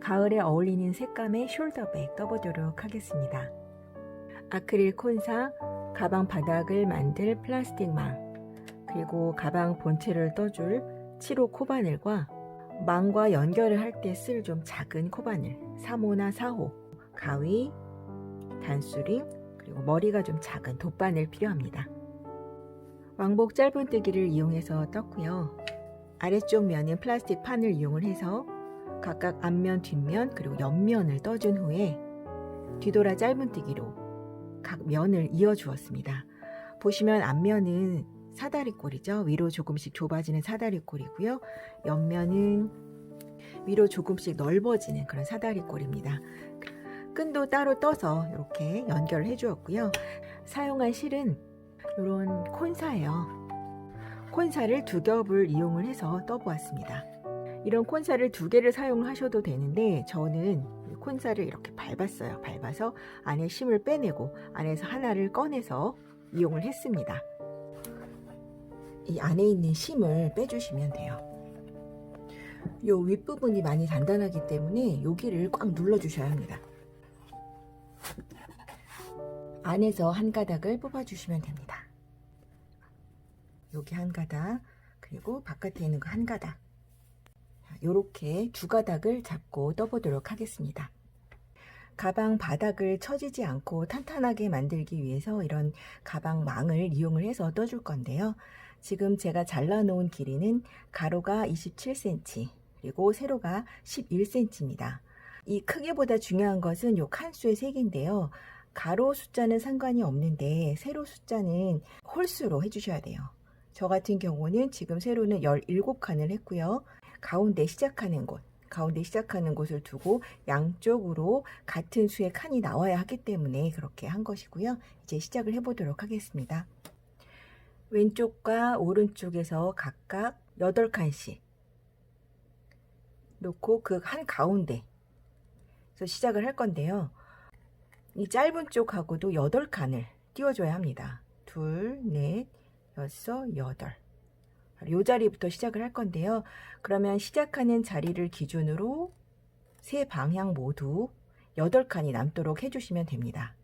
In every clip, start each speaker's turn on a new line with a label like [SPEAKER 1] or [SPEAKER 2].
[SPEAKER 1] 가을에 어울리는 색감의 숄더백 떠보도록 하겠습니다. 아크릴 콘사, 가방 바닥을 만들 플라스틱망, 그리고 가방 본체를 떠줄 7호 코바늘과 망과 연결을 할 때 쓸 좀 작은 코바늘 3호나 4호, 가위, 단수링, 그리고 머리가 좀 작은 돗바늘 필요합니다. 왕복 짧은뜨기를 이용해서 떴고요. 아래쪽 면은 플라스틱 판을 이용을 해서 각각 앞면, 뒷면, 그리고 옆면을 떠준 후에 뒤돌아 짧은뜨기로 각 면을 이어 주었습니다. 보시면 앞면은 사다리꼴이죠. 위로 조금씩 좁아지는 사다리꼴이고요. 옆면은 위로 조금씩 넓어지는 그런 사다리꼴입니다. 끈도 따로 떠서 이렇게 연결을 해 주었고요. 사용한 실은 이런 콘사예요. 콘사를 2겹을 이용을 해서 떠보았습니다. 이런 콘사를 2개를 사용하셔도 되는데 저는 콘사를 이렇게 밟았어요. 밟아서 안에 심을 빼내고 안에서 하나를 꺼내서 이용을 했습니다. 이 안에 있는 심을 빼주시면 돼요. 요 윗부분이 많이 단단하기 때문에 여기를 꽉 눌러주셔야 합니다. 안에서 한 가닥을 뽑아주시면 됩니다. 여기 한 가닥, 그리고 바깥에 있는 거 한 가닥, 이렇게 2가닥을 잡고 떠보도록 하겠습니다. 가방 바닥을 처지지 않고 탄탄하게 만들기 위해서 이런 가방 망을 이용을 해서 떠줄 건데요. 지금 제가 잘라 놓은 길이는 가로가 27cm, 그리고 세로가 11cm입니다. 이 크기보다 중요한 것은 요 칸수의 색인데요. 가로 숫자는 상관이 없는데 세로 숫자는 홀수로 해주셔야 돼요. 저 같은 경우는 지금 세로는 17칸을 했고요. 가운데 시작하는 곳을 두고 양쪽으로 같은 수의 칸이 나와야 하기 때문에 그렇게 한 것이고요. 이제 시작을 해보도록 하겠습니다. 왼쪽과 오른쪽에서 각각 8칸씩 놓고 그 한 가운데에서 시작을 할 건데요. 이 짧은 쪽하고도 8칸을 띄워줘야 합니다. 2, 4, 6, 8. 이 자리부터 시작을 할 건데요. 그러면 시작하는 자리를 기준으로 세 방향 모두 8칸이 남도록 해주시면 됩니다.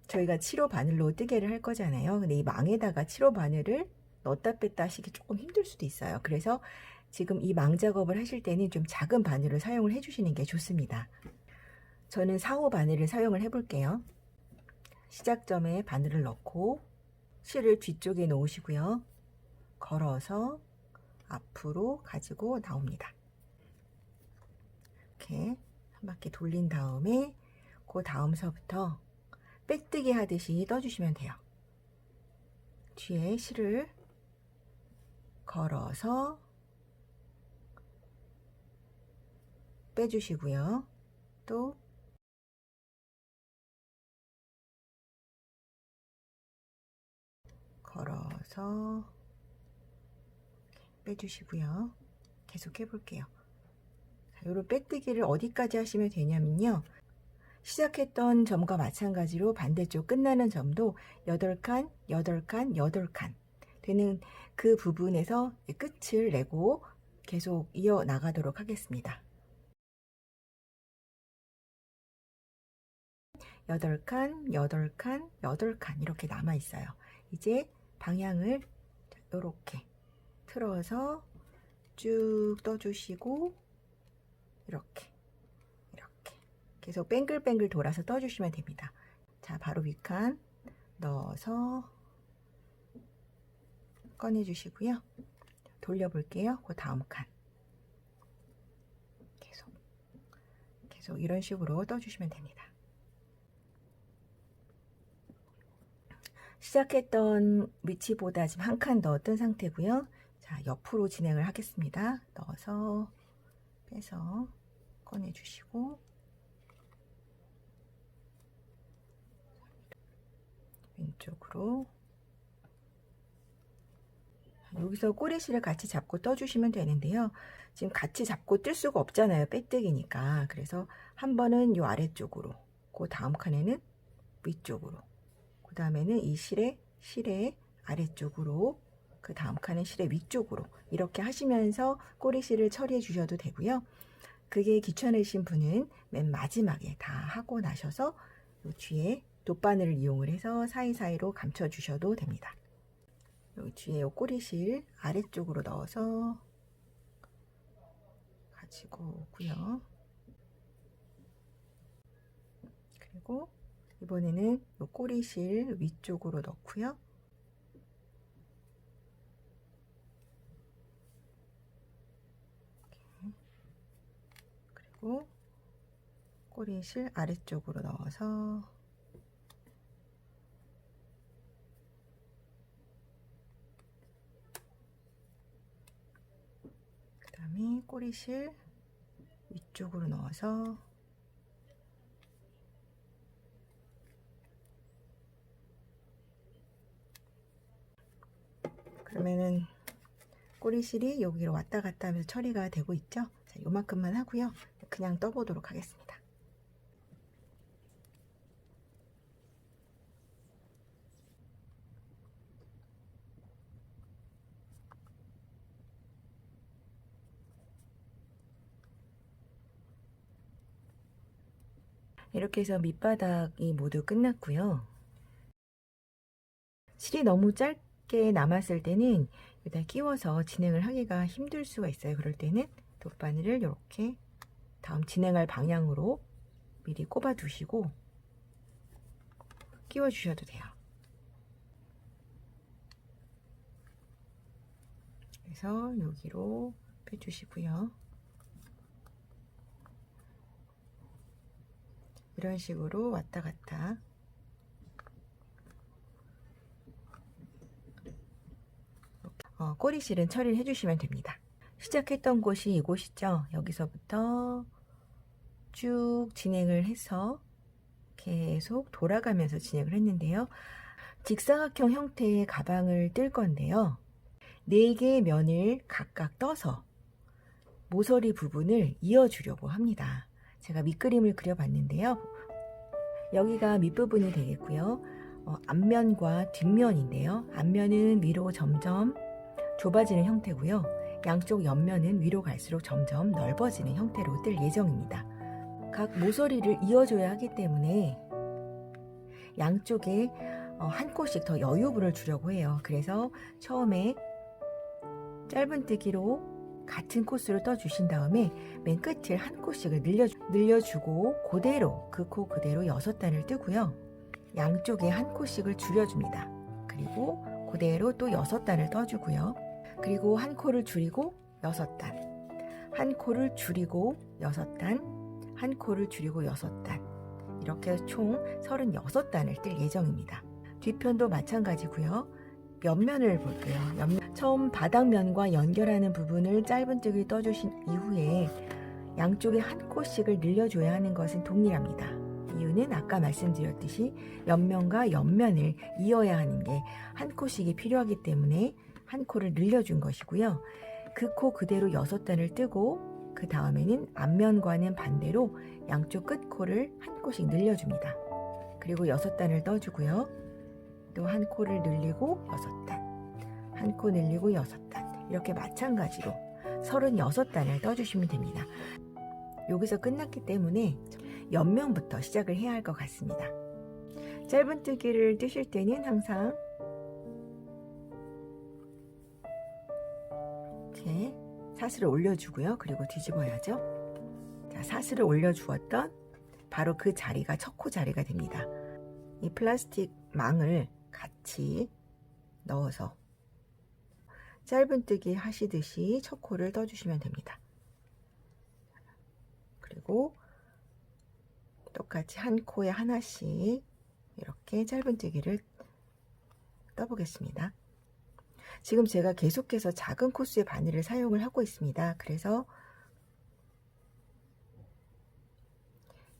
[SPEAKER 1] 저희가 7호 바늘로 뜨개를 할 거잖아요. 근데 이 망에다가 7호 바늘을 넣었다 뺐다 하시기 조금 힘들 수도 있어요. 그래서 지금 이 망 작업을 하실 때는 좀 작은 바늘을 사용을 해주시는 게 좋습니다. 저는 4호 바늘을 사용을 해볼게요. 시작점에 바늘을 넣고 실을 뒤쪽에 놓으시고요. 걸어서 앞으로 가지고 나옵니다. 이렇게 한 바퀴 돌린 다음에 그 다음서부터 빼뜨기 하듯이 떠주시면 돼요. 뒤에 실을 걸어서 빼주시고요. 또 걸어서 빼주시고요. 계속 해볼게요. 이런 빼뜨기를 어디까지 하시면 되냐면요. 시작했던 점과 마찬가지로 반대쪽 끝나는 점도 8칸, 8칸, 8칸 되는 그 부분에서 끝을 내고 계속 이어 나가도록 하겠습니다. 8칸, 8칸, 8칸 이렇게 남아 있어요. 이제 방향을 이렇게 틀어서 쭉 떠주시고 이렇게 계속 뱅글뱅글 돌아서 떠주시면 됩니다. 자, 바로 윗칸 넣어서 꺼내주시고요. 돌려볼게요. 그 다음 칸 계속 이런 식으로 떠주시면 됩니다. 시작했던 위치보다 지금 한 칸 더 뜬 상태고요. 자, 옆으로 진행을 하겠습니다. 넣어서 빼서 꺼내주시고 왼쪽으로 여기서 꼬리실을 같이 잡고 떠주시면 되는데요. 지금 같이 잡고 뜰 수가 없잖아요. 빼뜨기니까. 그래서 한 번은 요 아래쪽으로, 그 다음 칸에는 위쪽으로, 그 다음에는 이 실의 아래쪽으로, 그 다음 칸은 실의 위쪽으로 이렇게 하시면서 꼬리실을 처리해 주셔도 되고요. 그게 귀찮으신 분은 맨 마지막에 다 하고 나셔서 요 뒤에 돗바늘을 이용을 해서 사이사이로 감춰 주셔도 됩니다. 여기 뒤에 요 꼬리실 아래쪽으로 넣어서 가지고 오고요. 그리고 이번에는 요 꼬리실 위쪽으로 넣고요. 그리고 꼬리실 아래쪽으로 넣어서 그 다음에 꼬리실 위쪽으로 넣어서 그러면은 꼬리실이 여기로 왔다 갔다 하면서 처리가 되고 있죠. 자, 요만큼만 하고요. 그냥 떠보도록 하겠습니다. 이렇게 해서 밑바닥이 모두 끝났고요. 실이 너무 짧게 남았을 때는 여기다 끼워서 진행을 하기가 힘들 수가 있어요. 그럴 때는 돗바늘을 이렇게 다음 진행할 방향으로 미리 꼽아 두시고 끼워 주셔도 돼요. 그래서 여기로 빼주시고요. 이런 식으로 왔다 갔다 꼬리실은 처리를 해주시면 됩니다. 시작했던 곳이 이곳이죠. 여기서부터 쭉 진행을 해서 계속 돌아가면서 진행을 했는데요. 직사각형 형태의 가방을 뜰 건데요. 4개의 면을 각각 떠서 모서리 부분을 이어주려고 합니다. 제가 밑그림을 그려봤는데요. 여기가 밑부분이 되겠고요. 앞면과 뒷면인데요. 앞면은 위로 점점 좁아지는 형태고요. 양쪽 옆면은 위로 갈수록 점점 넓어지는 형태로 뜰 예정입니다. 각 모서리를 이어줘야 하기 때문에 양쪽에 한 콧씩 더 여유분을 주려고 해요. 그래서 처음에 짧은뜨기로 같은 코스를 떠주신 다음에 맨 끝을 한 콧씩을 늘려주고 그대로 그 코 그대로 6단을 뜨고요. 양쪽에 한 콧씩을 줄여줍니다. 그리고 그대로 또 6단을 떠주고요. 그리고 한 코를 줄이고 6단, 한 코를 줄이고 6단, 한 코를 줄이고 6단, 이렇게 총 36단을 뜰 예정입니다. 뒷편도 마찬가지고요. 옆면을 볼게요. 처음 바닥면과 연결하는 부분을 짧은뜨기 떠주신 이후에 양쪽에 한 콧씩을 늘려줘야 하는 것은 동일합니다. 이유는 아까 말씀드렸듯이 옆면과 옆면을 이어야 하는 게 한 콧씩이 필요하기 때문에 한 코를 늘려준 것이고요. 그 코 그대로 6단을 뜨고 그 다음에는 앞면과는 반대로 양쪽 끝코를 한 코씩 늘려줍니다. 그리고 6단을 떠주고요. 또 한 코를 늘리고 6단, 한 코 늘리고 6단, 이렇게 마찬가지로 36단을 떠주시면 됩니다. 여기서 끝났기 때문에 옆면부터 시작을 해야 할 것 같습니다. 짧은뜨기를 뜨실 때는 항상 이렇게 사슬을 올려주고요. 그리고 뒤집어야죠. 자, 사슬을 올려주었던 바로 그 자리가 첫 코 자리가 됩니다. 이 플라스틱 망을 같이 넣어서 짧은뜨기 하시듯이 첫 코를 떠주시면 됩니다. 그리고 똑같이 한 코에 하나씩 이렇게 짧은뜨기를 떠보겠습니다. 지금 제가 계속해서 작은 코스의 바늘을 사용을 하고 있습니다. 그래서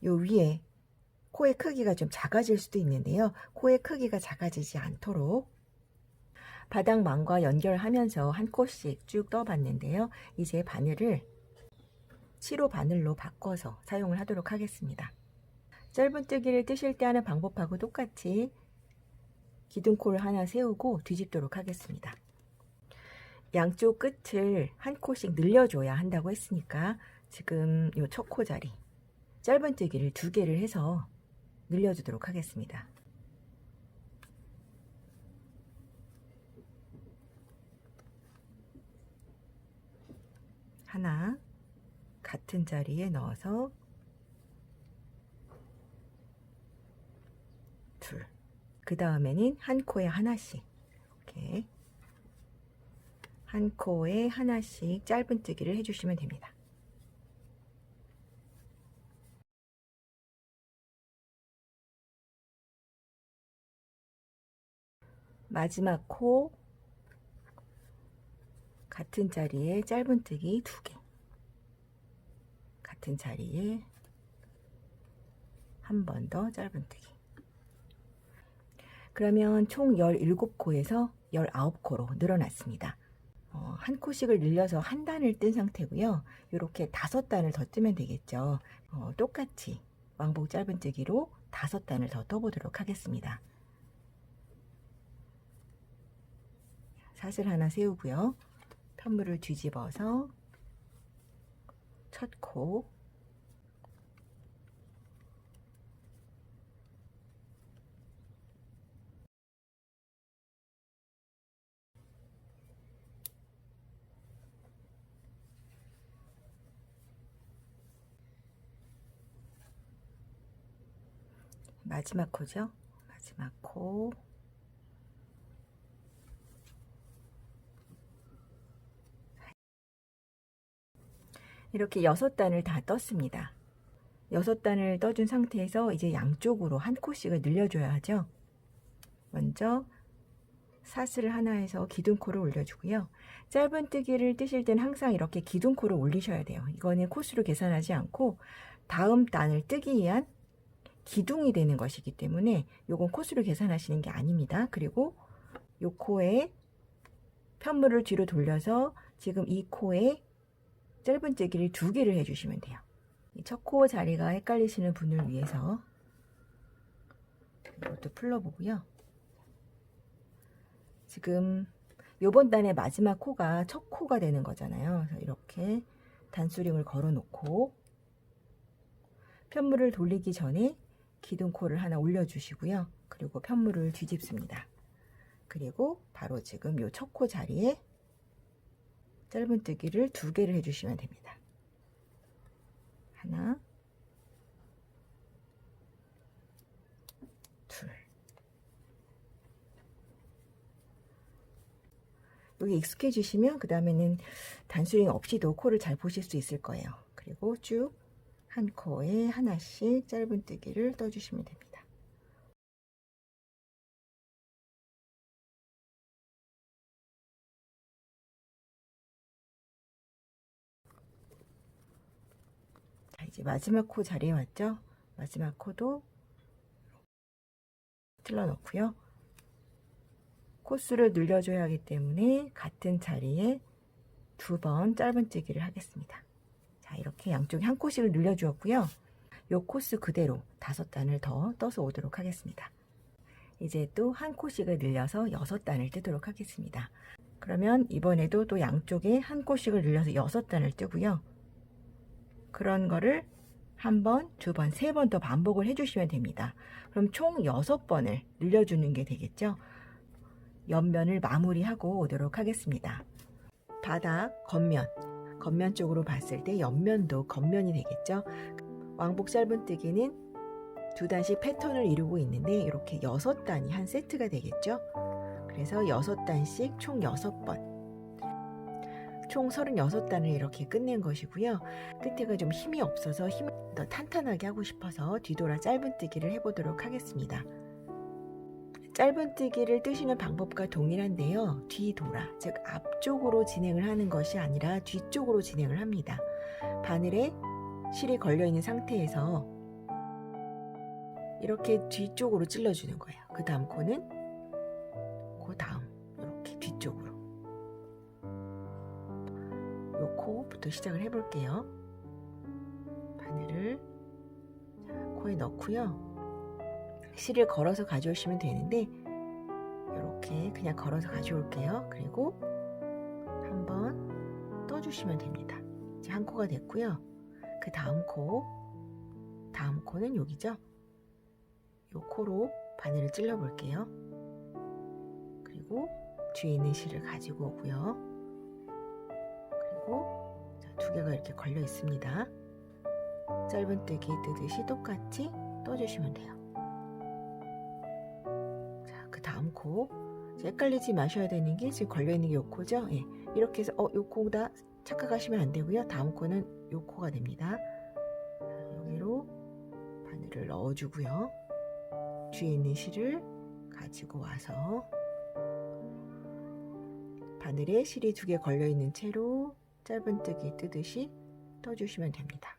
[SPEAKER 1] 요 위에 코의 크기가 좀 작아질 수도 있는데요. 코의 크기가 작아지지 않도록 바닥망과 연결하면서 한 코씩 쭉 떠봤는데요. 이제 바늘을 7호 바늘로 바꿔서 사용을 하도록 하겠습니다. 짧은뜨기를 뜨실 때 하는 방법하고 똑같이 기둥코를 하나 세우고 뒤집도록 하겠습니다. 양쪽 끝을 한 코씩 늘려줘야 한다고 했으니까 지금 요 첫 코 자리 짧은뜨기를 2개를 해서 늘려주도록 하겠습니다. 하나, 같은 자리에 넣어서 둘, 그 다음에는 한 코에 하나씩, 이렇게 한 코에 하나씩 짧은뜨기를 해주시면 됩니다. 마지막 코 같은 자리에 짧은뜨기 2개, 같은 자리에 한 번 더 짧은뜨기. 그러면 총 17코에서 19코로 늘어났습니다. 한 코씩을 늘려서 한 단을 뜬 상태고요. 이렇게 5단을 더 뜨면 되겠죠. 똑같이 왕복 짧은뜨기로 5단을 더 떠보도록 하겠습니다. 사슬 하나 세우고요. 편물을 뒤집어서 첫 코, 마지막 코죠. 마지막 코, 이렇게 6단을 다 떴습니다. 6단을 떠준 상태에서 이제 양쪽으로 한 코씩을 늘려줘야 하죠. 먼저 사슬을 하나 해서 기둥코를 올려주고요. 짧은뜨기를 뜨실 때는 항상 이렇게 기둥코를 올리셔야 돼요. 이거는 코수로 계산하지 않고 다음 단을 뜨기 위한 기둥이 되는 것이기 때문에 요건 코수로 계산하시는 게 아닙니다. 그리고 요 코에 편물을 뒤로 돌려서 지금 이 코에 짧은뜨기를 2개를 해주시면 돼요. 첫 코 자리가 헷갈리시는 분을 위해서 이것도 풀러보고요. 지금 요번 단의 마지막 코가 첫 코가 되는 거잖아요. 그래서 이렇게 단수링을 걸어 놓고 편물을 돌리기 전에 기둥코를 하나 올려주시고요. 그리고 편물을 뒤집습니다. 그리고 바로 지금 요 첫 코 자리에 짧은뜨기를 2개를 해주시면 됩니다. 하나, 둘. 여기 익숙해지시면 그 다음에는 단수링 없이도 코를 잘 보실 수 있을 거예요. 그리고 쭉 한 코에 하나씩 짧은뜨기를 떠주시면 됩니다. 자, 이제 마지막 코 자리에 왔죠? 마지막 코도 틀어 놓고요. 코수를 늘려줘야 하기 때문에 같은 자리에 2번 짧은뜨기를 하겠습니다. 자, 이렇게 양쪽에 한 코씩을 늘려주었고요. 요 코스 그대로 5단을 더 떠서 오도록 하겠습니다. 이제 또 한 코씩을 늘려서 6단을 뜨도록 하겠습니다. 그러면 이번에도 또 양쪽에 한 코씩을 늘려서 6단을 뜨고요. 그런 거를 한 번, 2번, 3번 더 반복을 해주시면 됩니다. 그럼 총 6번을 늘려주는 게 되겠죠. 옆면을 마무리하고 오도록 하겠습니다. 바닥, 겉면 쪽으로 봤을 때 옆면도 겉면이 되겠죠. 왕복 짧은뜨기는 2단씩 패턴을 이루고 있는데 이렇게 6단이 한 세트가 되겠죠. 그래서 6단씩 총 6번, 총 36단을 이렇게 끝낸 것이고요. 끝에가 좀 힘이 없어서 힘을 더 탄탄하게 하고 싶어서 뒤돌아 짧은뜨기를 해보도록 하겠습니다. 짧은뜨기를 뜨시는 방법과 동일한데요. 뒤돌아, 즉 앞쪽으로 진행을 하는 것이 아니라 뒤쪽으로 진행을 합니다. 바늘에 실이 걸려있는 상태에서 이렇게 뒤쪽으로 찔러주는 거예요. 그 다음 코는 그 다음 이렇게 뒤쪽으로 요 코부터 시작을 해볼게요. 바늘을 코에 넣고요. 실을 걸어서 가져오시면 되는데 이렇게 그냥 걸어서 가져올게요. 그리고 한번 떠주시면 됩니다. 이제 한 코가 됐고요. 그 다음 코는 여기죠. 요 코로 바늘을 찔러 볼게요. 그리고 뒤에 있는 실을 가지고 오고요. 그리고 두 개가 이렇게 걸려 있습니다. 짧은뜨기 뜨듯이 똑같이 떠주시면 돼요. 자, 그 다음 코. 헷갈리지 마셔야 되는 게 지금 걸려 있는 게 요 코죠. 예, 이렇게 해서 요 코다 착각하시면 안 되고요. 다음 코는 요 코가 됩니다. 여기로 바늘을 넣어주고요. 뒤에 있는 실을 가지고 와서 바늘에 실이 2개 걸려 있는 채로 짧은뜨기 뜨듯이 떠주시면 됩니다.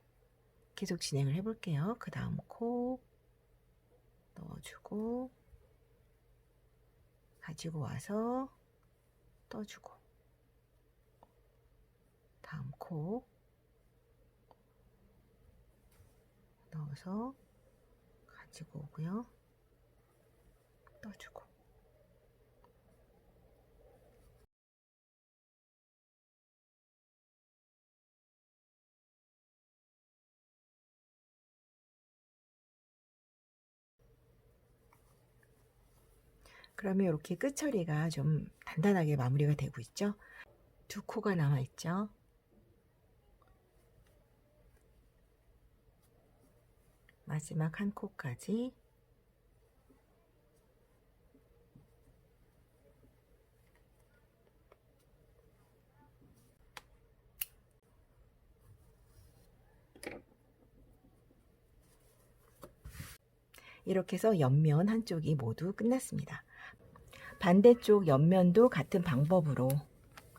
[SPEAKER 1] 계속 진행을 해볼게요. 그 다음 코 넣어주고 가지고 와서 떠주고, 다음 코 넣어서 가지고 오고요. 떠주고. 그러면 이렇게 끝처리가 좀 단단하게 마무리가 되고 있죠. 2코가 남아 있죠. 마지막 한 코까지 이렇게 해서 옆면 한쪽이 모두 끝났습니다. 반대쪽 옆면도 같은 방법으로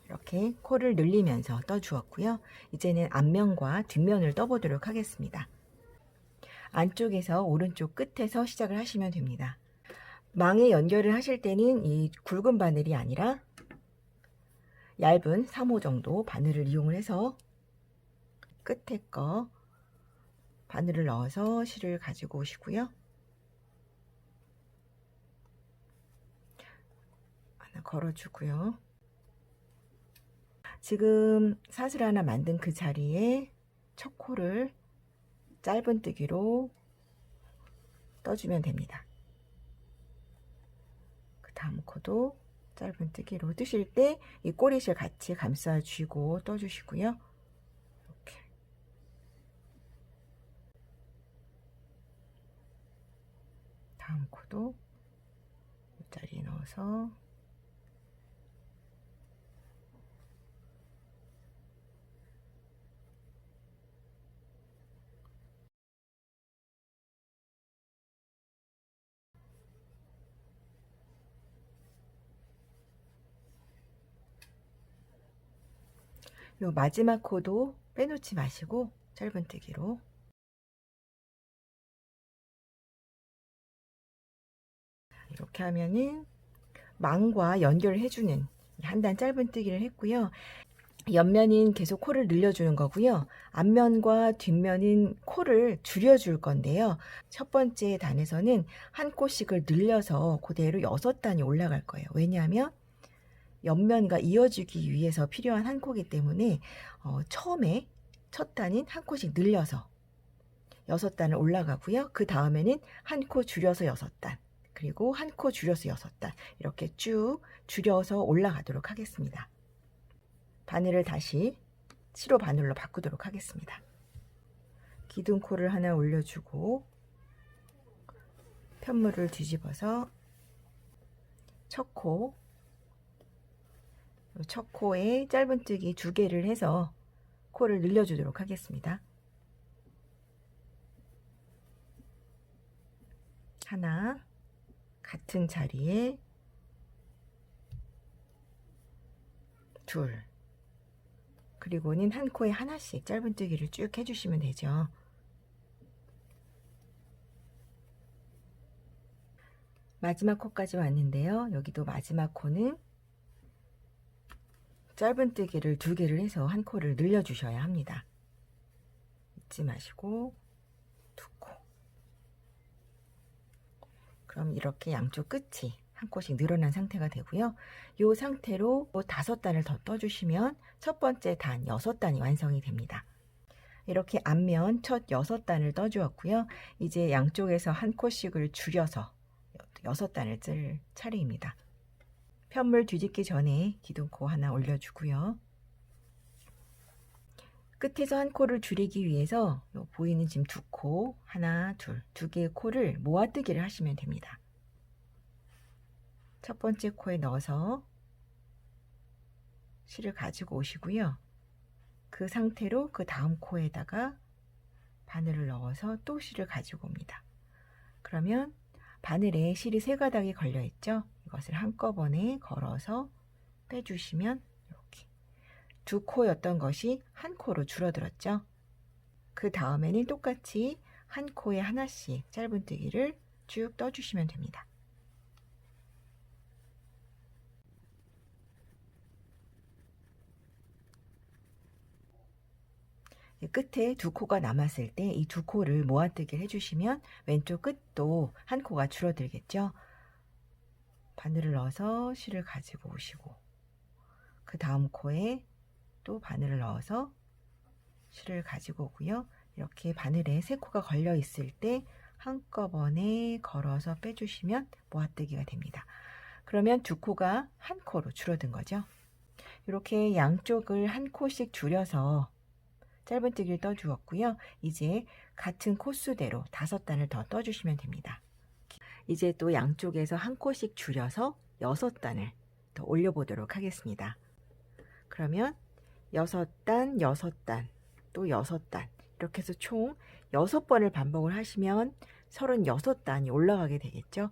[SPEAKER 1] 이렇게 코를 늘리면서 떠주었고요. 이제는 앞면과 뒷면을 떠보도록 하겠습니다. 안쪽에서 오른쪽 끝에서 시작을 하시면 됩니다. 망에 연결을 하실 때는 이 굵은 바늘이 아니라 얇은 3호 정도 바늘을 이용을 해서 끝에 거 바늘을 넣어서 실을 가지고 오시고요. 하나 걸어주고요. 지금 사슬 하나 만든 그 자리에 첫 코를 짧은뜨기로 떠주면 됩니다. 그 다음 코도 짧은뜨기로 뜨실 때 이 꼬리실 같이 감싸주고 떠주시고요. 이렇게 다음 코도 이 자리에 넣어서 요 마지막 코도 빼놓지 마시고 짧은뜨기로 이렇게 하면은 망과 연결을 해주는 한 단 짧은뜨기를 했고요. 옆면은 계속 코를 늘려주는 거고요. 앞면과 뒷면은 코를 줄여줄 건데요. 첫 번째 단에서는 한 코씩을 늘려서 그대로 6단이 올라갈 거예요. 왜냐하면 옆면과 이어주기 위해서 필요한 한 코기 때문에 처음에 첫 단인 한 코씩 늘려서 6단을 올라가고요. 그 다음에는 한 코 줄여서 6단, 그리고 한 코 줄여서 6단, 이렇게 쭉 줄여서 올라가도록 하겠습니다. 바늘을 다시 7호 바늘로 바꾸도록 하겠습니다. 기둥코를 하나 올려주고 편물을 뒤집어서 첫 코에 짧은뜨기 2개를 해서 코를 늘려주도록 하겠습니다. 하나, 같은 자리에 둘, 그리고는 한 코에 하나씩 짧은뜨기를 쭉 해주시면 되죠. 마지막 코까지 왔는데요. 여기도 마지막 코는 짧은뜨기를 2개를 해서 한 코를 늘려주셔야 합니다. 잊지 마시고 2코. 그럼 이렇게 양쪽 끝이 한 코씩 늘어난 상태가 되고요. 이 상태로 5단을 더 떠주시면 첫 번째 단 6단이 완성이 됩니다. 이렇게 앞면 첫 6단을 떠주었고요. 이제 양쪽에서 한 코씩을 줄여서 6단을 뜰 차례입니다. 편물 뒤집기 전에 기둥코 하나 올려주고요. 끝에서 한 코를 줄이기 위해서 보이는 지금 2코, 하나, 둘, 2개의 코를 모아뜨기를 하시면 됩니다. 첫 번째 코에 넣어서 실을 가지고 오시고요. 그 상태로 그 다음 코에다가 바늘을 넣어서 또 실을 가지고 옵니다. 그러면 바늘에 실이 3가닥이 걸려 있죠. 이것을 한꺼번에 걸어서 빼주시면 이렇게 2코였던 것이 한 코로 줄어들었죠. 그 다음에는 똑같이 한 코에 하나씩 짧은뜨기를 쭉 떠주시면 됩니다. 끝에 2코가 남았을 때 이 2코를 모아뜨기를 해주시면 왼쪽 끝도 한 코가 줄어들겠죠. 바늘을 넣어서 실을 가지고 오시고 그 다음 코에 또 바늘을 넣어서 실을 가지고 오고요. 이렇게 바늘에 3코가 걸려 있을 때 한꺼번에 걸어서 빼주시면 모아뜨기가 됩니다. 그러면 2코가 한 코로 줄어든 거죠. 이렇게 양쪽을 한 코씩 줄여서 짧은뜨기를 떠주었고요. 이제 같은 코수대로 5단을 더 떠주시면 됩니다. 이제 또 양쪽에서 한 코씩 줄여서 6단을 더 올려보도록 하겠습니다. 그러면 6단, 6단, 또 6단 이렇게 해서 총 6번을 반복을 하시면 36단이 올라가게 되겠죠.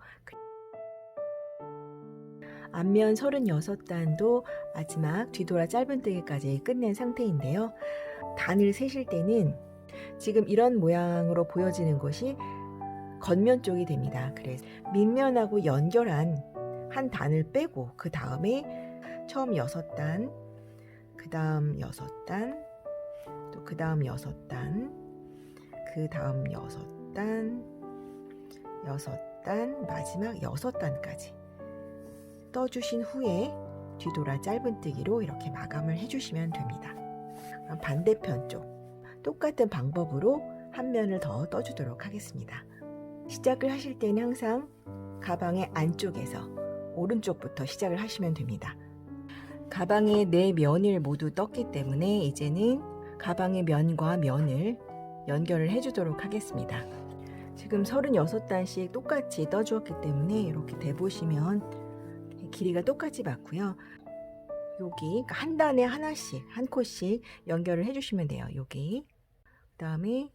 [SPEAKER 1] 앞면 36단도 마지막 뒤돌아 짧은뜨기까지 끝낸 상태인데요. 단을 세실 때는 지금 이런 모양으로 보여지는 것이 겉면 쪽이 됩니다. 그래서 밑면하고 연결한 한 단을 빼고 그 다음에 처음 6단, 그 다음 6단, 또 그 다음 6단, 그 다음 6단, 6단, 마지막 6단까지 떠주신 후에 뒤돌아 짧은뜨기로 이렇게 마감을 해주시면 됩니다. 반대편 쪽 똑같은 방법으로 한 면을 더 떠주도록 하겠습니다. 시작을 하실 때는 항상 가방의 안쪽에서 오른쪽부터 시작을 하시면 됩니다. 가방의 4면을 모두 떴기 때문에 이제는 가방의 면과 면을 연결을 해주도록 하겠습니다. 지금 36단씩 똑같이 떠주었기 때문에 이렇게 대보시면 길이가 똑같이 맞고요. 여기 그러니까 한 단에 하나씩 한 코씩 연결을 해주시면 돼요. 여기 그 다음에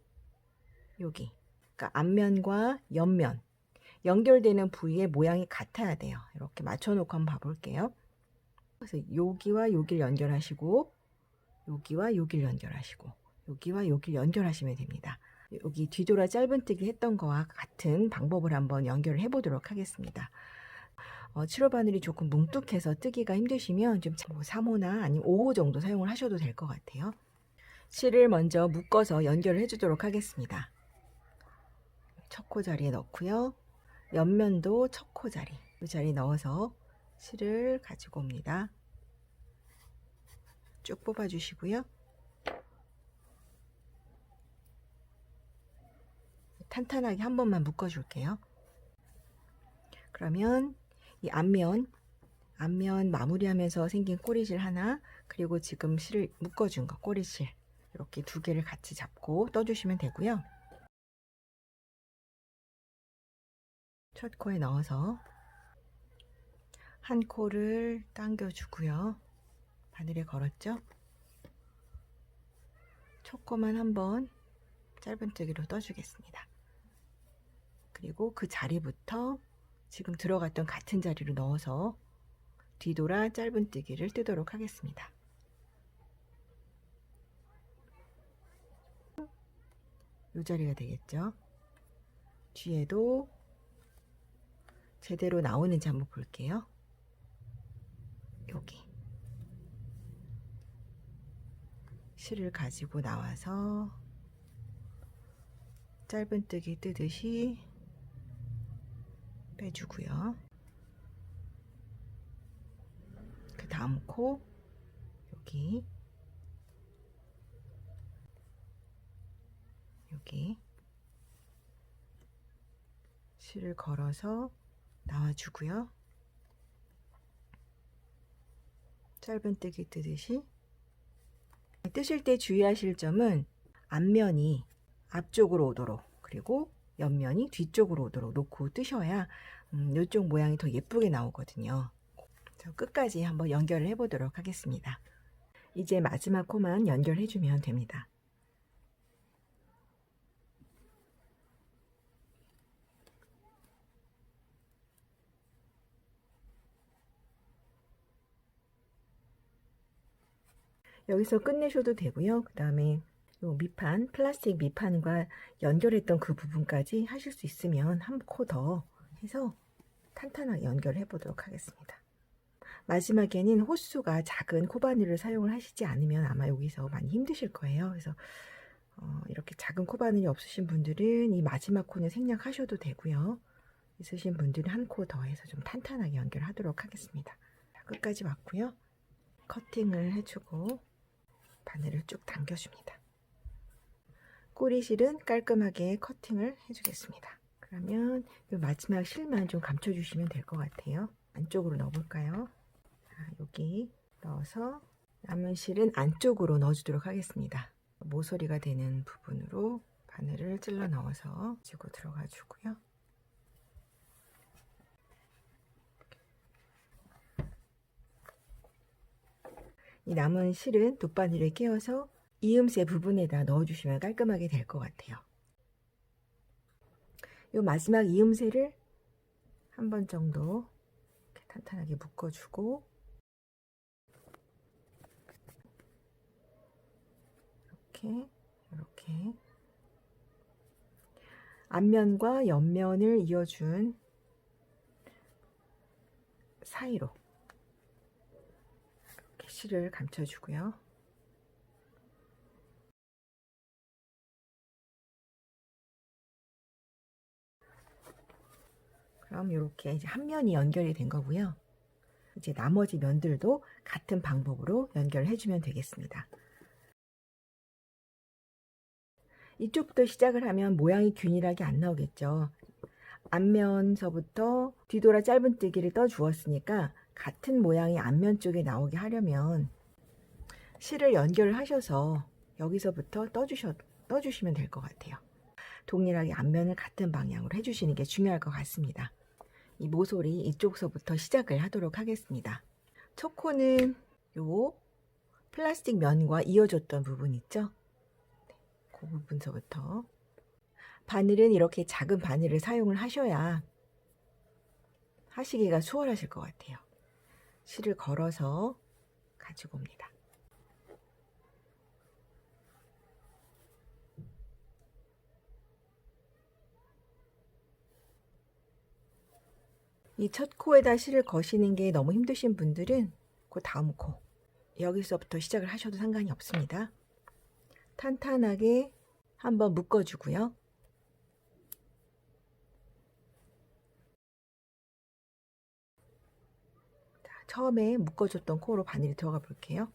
[SPEAKER 1] 여기 그러니까 앞면과 옆면 연결되는 부위의 모양이 같아야 돼요. 이렇게 맞춰놓고 한번 봐볼게요. 그래서 여기와 여기를 연결하시고 여기와 여기를 연결하시고 여기와 여기를 연결하시면 됩니다. 여기 뒤돌아 짧은뜨기 했던 거와 같은 방법을 한번 연결을 해보도록 하겠습니다. 7호 바늘이 조금 뭉툭해서 뜨기가 힘드시면 좀 3호나 아니면 5호 정도 사용을 하셔도 될 것 같아요. 실을 먼저 묶어서 연결을 해주도록 하겠습니다. 첫 코 자리에 넣고요. 옆면도 첫 코 자리, 이 자리에 넣어서 실을 가지고 옵니다. 쭉 뽑아주시고요. 탄탄하게 한 번만 묶어줄게요. 그러면 이 앞면 마무리하면서 생긴 꼬리실 하나, 그리고 지금 실을 묶어준 거 꼬리실 이렇게 2개를 같이 잡고 떠주시면 되고요. 첫 코에 넣어서 한 코를 당겨주고요. 바늘에 걸었죠? 첫 코만 한번 짧은뜨기로 떠주겠습니다. 그리고 그 자리부터 지금 들어갔던 같은 자리로 넣어서 뒤돌아 짧은뜨기를 뜨도록 하겠습니다. 이 자리가 되겠죠? 뒤에도 제대로 나오는지 한번 볼게요. 여기 실을 가지고 나와서 짧은뜨기 뜨듯이 빼주고요. 그 다음 코 여기 여기 실을 걸어서 나와주고요. 짧은뜨기 뜨듯이. 뜨실 때 주의하실 점은 앞면이 앞쪽으로 오도록, 그리고 옆면이 뒤쪽으로 오도록 놓고 뜨셔야 이쪽 모양이 더 예쁘게 나오거든요. 그래서 끝까지 한번 연결을 해 보도록 하겠습니다. 이제 마지막 코만 연결해 주면 됩니다. 여기서 끝내셔도 되고요. 그 다음에 요 밑판, 플라스틱 밑판과 연결했던 그 부분까지 하실 수 있으면 한 코 더 해서 탄탄하게 연결해 보도록 하겠습니다. 마지막에는 호수가 작은 코바늘을 사용을 하시지 않으면 아마 여기서 많이 힘드실 거예요. 그래서 이렇게 작은 코바늘이 없으신 분들은 이 마지막 코는 생략하셔도 되고요. 있으신 분들은 한 코 더 해서 좀 탄탄하게 연결하도록 하겠습니다. 끝까지 왔고요. 커팅을 해주고 바늘을 쭉 당겨줍니다. 꼬리실은 깔끔하게 커팅을 해주겠습니다. 그러면 이 마지막 실만 좀 감춰주시면 될 것 같아요. 안쪽으로 넣어볼까요? 자, 여기 넣어서 남은 실은 안쪽으로 넣어주도록 하겠습니다. 모서리가 되는 부분으로 바늘을 찔러 넣어서 지고 들어가 주고요. 이 남은 실은 돗바늘에 끼워서 이음새 부분에다 넣어주시면 깔끔하게 될 것 같아요. 이 마지막 이음새를 한 번 정도 이렇게 탄탄하게 묶어주고 이렇게 앞면과 옆면을 이어준 사이로 이렇게 실을 감춰주고요. 그럼 이렇게 이제 한 면이 연결이 된 거고요. 이제 나머지 면들도 같은 방법으로 연결해 주면 되겠습니다. 이쪽부터 시작을 하면 모양이 균일하게 안 나오겠죠. 앞면서부터 뒤돌아 짧은뜨기를 떠 주었으니까 같은 모양이 앞면 쪽에 나오게 하려면 실을 연결을 하셔서 여기서부터 떠주시면 될 것 같아요. 동일하게 앞면을 같은 방향으로 해주시는 게 중요할 것 같습니다. 이 모서리 이쪽서부터 시작을 하도록 하겠습니다. 첫 코는 요 플라스틱 면과 이어졌던 부분 있죠? 그 부분서부터 바늘은 이렇게 작은 바늘을 사용을 하셔야 하시기가 수월하실 것 같아요. 실을 걸어서 가지고 옵니다. 이 첫 코에다 실을 거시는 게 너무 힘드신 분들은 그 다음 코 여기서부터 시작을 하셔도 상관이 없습니다. 탄탄하게 한번 묶어주고요. 자, 처음에 묶어줬던 코로 바늘이 들어가 볼게요.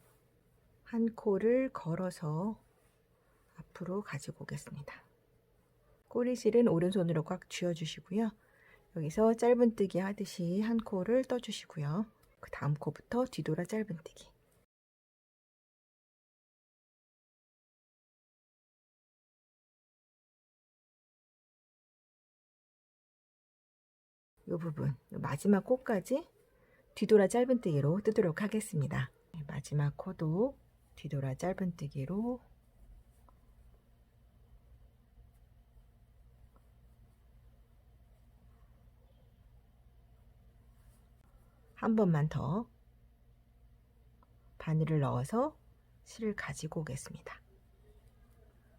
[SPEAKER 1] 한 코를 걸어서 앞으로 가지고 오겠습니다. 꼬리실은 오른손으로 꽉 쥐어주시고요. 여기서 짧은뜨기 하듯이 한 코를 떠주시고요. 그 다음 코부터 뒤돌아 짧은뜨기. 이 부분, 마지막 코까지 뒤돌아 짧은뜨기로 뜨도록 하겠습니다. 마지막 코도 뒤돌아 짧은뜨기로 한 번만 더 바늘을 넣어서 실을 가지고 오겠습니다.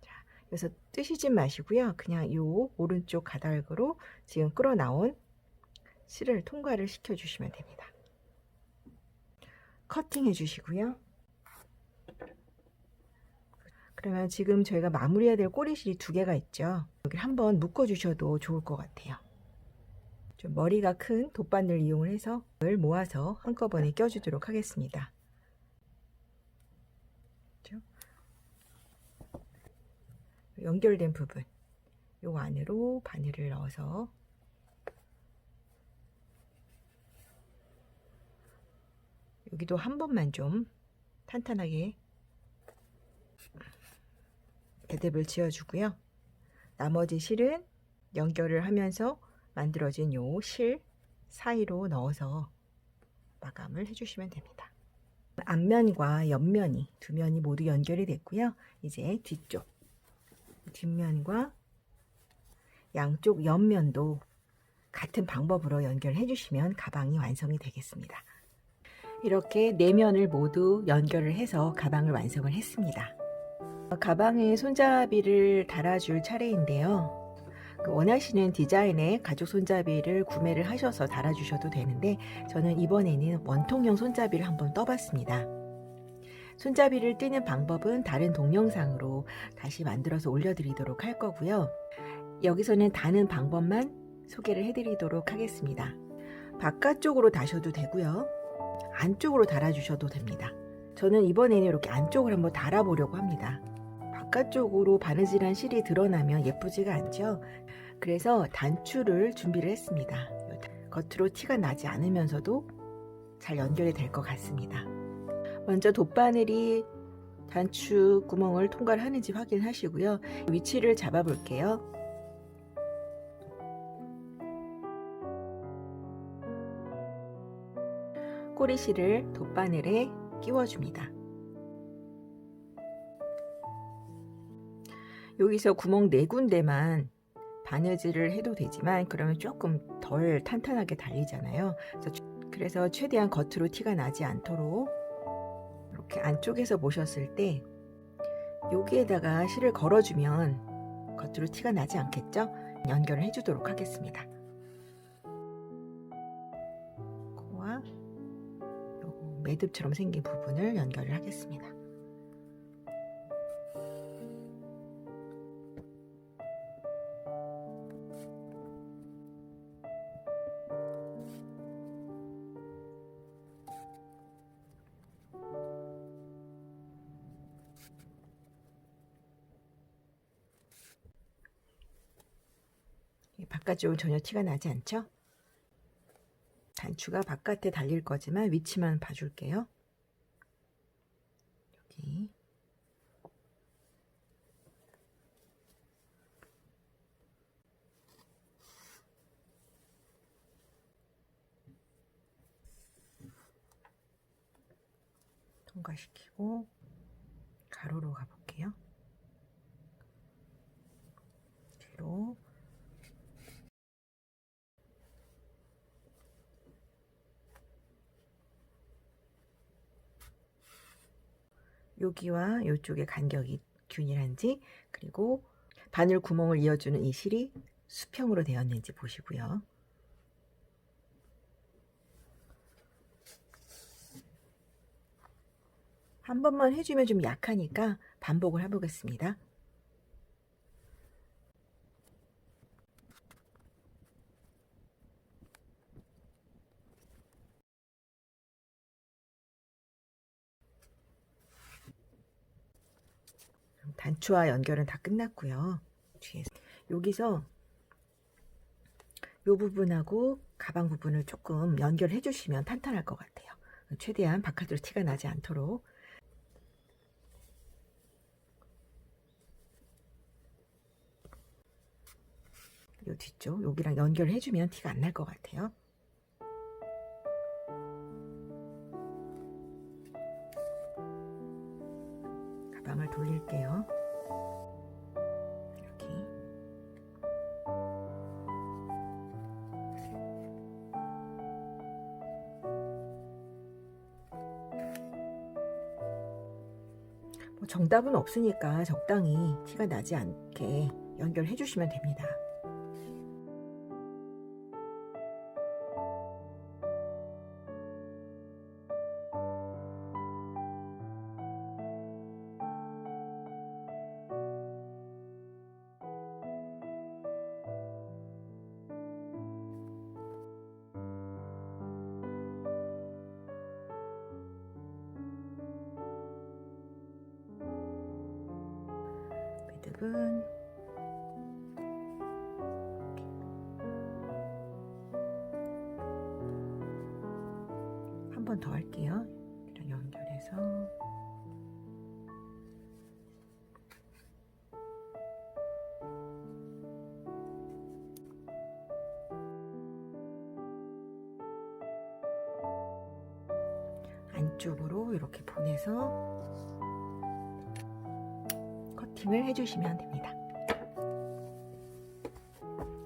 [SPEAKER 1] 자, 여기서 뜨시지 마시고요. 그냥 이 오른쪽 가닥으로 지금 끌어나온 실을 통과를 시켜주시면 됩니다. 커팅해 주시고요. 그러면 지금 저희가 마무리해야 될 꼬리실이 두 개가 있죠. 여기 한번 묶어 주셔도 좋을 것 같아요. 좀 머리가 큰 돗바늘 이용을 해서 을 모아서 한꺼번에 껴주도록 하겠습니다. 연결된 부분 요 안으로 바늘을 넣어서 여기도 한 번만 좀 탄탄하게 대듭을 지어주고요. 나머지 실은 연결을 하면서 만들어진 요 실 사이로 넣어서 마감을 해주시면 됩니다. 앞면과 옆면이 두 면이 모두 연결이 됐고요. 이제 뒤쪽 뒷면과 양쪽 옆면도 같은 방법으로 연결해 주시면 가방이 완성이 되겠습니다. 이렇게 네 면을 모두 연결을 해서 가방을 완성을 했습니다. 가방에 손잡이를 달아줄 차례인데요. 원하시는 디자인의 가죽 손잡이를 구매를 하셔서 달아주셔도 되는데 저는 이번에는 원통형 손잡이를 한번 떠봤습니다. 손잡이를 뜨는 방법은 다른 동영상으로 다시 만들어서 올려드리도록 할 거고요. 여기서는 다는 방법만 소개를 해드리도록 하겠습니다. 바깥쪽으로 다셔도 되고요. 안쪽으로 달아주셔도 됩니다. 저는 이번에는 이렇게 안쪽을 한번 달아보려고 합니다. 바깥쪽으로 바느질한 실이 드러나면 예쁘지가 않죠. 그래서 단추를 준비를 했습니다. 겉으로 티가 나지 않으면서도 잘 연결이 될 것 같습니다. 먼저 돗바늘이 단추 구멍을 통과를 하는지 확인하시고요. 위치를 잡아 볼게요. 꼬리실을 돗바늘에 끼워줍니다. 여기서 구멍 4군데만 바느질을 해도 되지만 그러면 조금 덜 탄탄하게 달리잖아요. 그래서 최대한 겉으로 티가 나지 않도록 이렇게 안쪽에서 보셨을 때 여기에다가 실을 걸어주면 겉으로 티가 나지 않겠죠? 연결을 해주도록 하겠습니다. 코와 매듭처럼 생긴 부분을 연결을 하겠습니다. 바깥쪽은 전혀 티가 나지 않죠? 단추가 바깥에 달릴 거지만 위치만 봐줄게요. 여기 통과시키고 가로로 가볼게요. 뒤로 여기와 이쪽의 간격이 균일한지, 그리고 바늘 구멍을 이어주는 이 실이 수평으로 되었는지 보시고요. 한 번만 해주면 좀 약하니까 반복을 해보겠습니다. 단추와 연결은 다 끝났고요. 뒤에서 여기서 이 부분하고 가방 부분을 조금 연결해 주시면 탄탄할 것 같아요. 최대한 바깥으로 티가 나지 않도록. 이 뒤쪽 여기랑 연결해 주면 티가 안 날 것 같아요. 가방을 돌릴게요. 이렇게. 뭐 정답은 없으니까 적당히 티가 나지 않게 연결해 주시면 됩니다. 매듭은 한 번 더 할게요. 이렇게 연결해서 안쪽으로 이렇게 보내서 커팅을 해주시면 됩니다.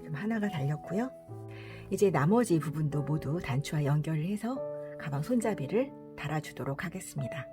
[SPEAKER 1] 그럼 하나가 달렸고요. 이제 나머지 부분도 모두 단추와 연결을 해서 가방 손잡이를 달아주도록 하겠습니다.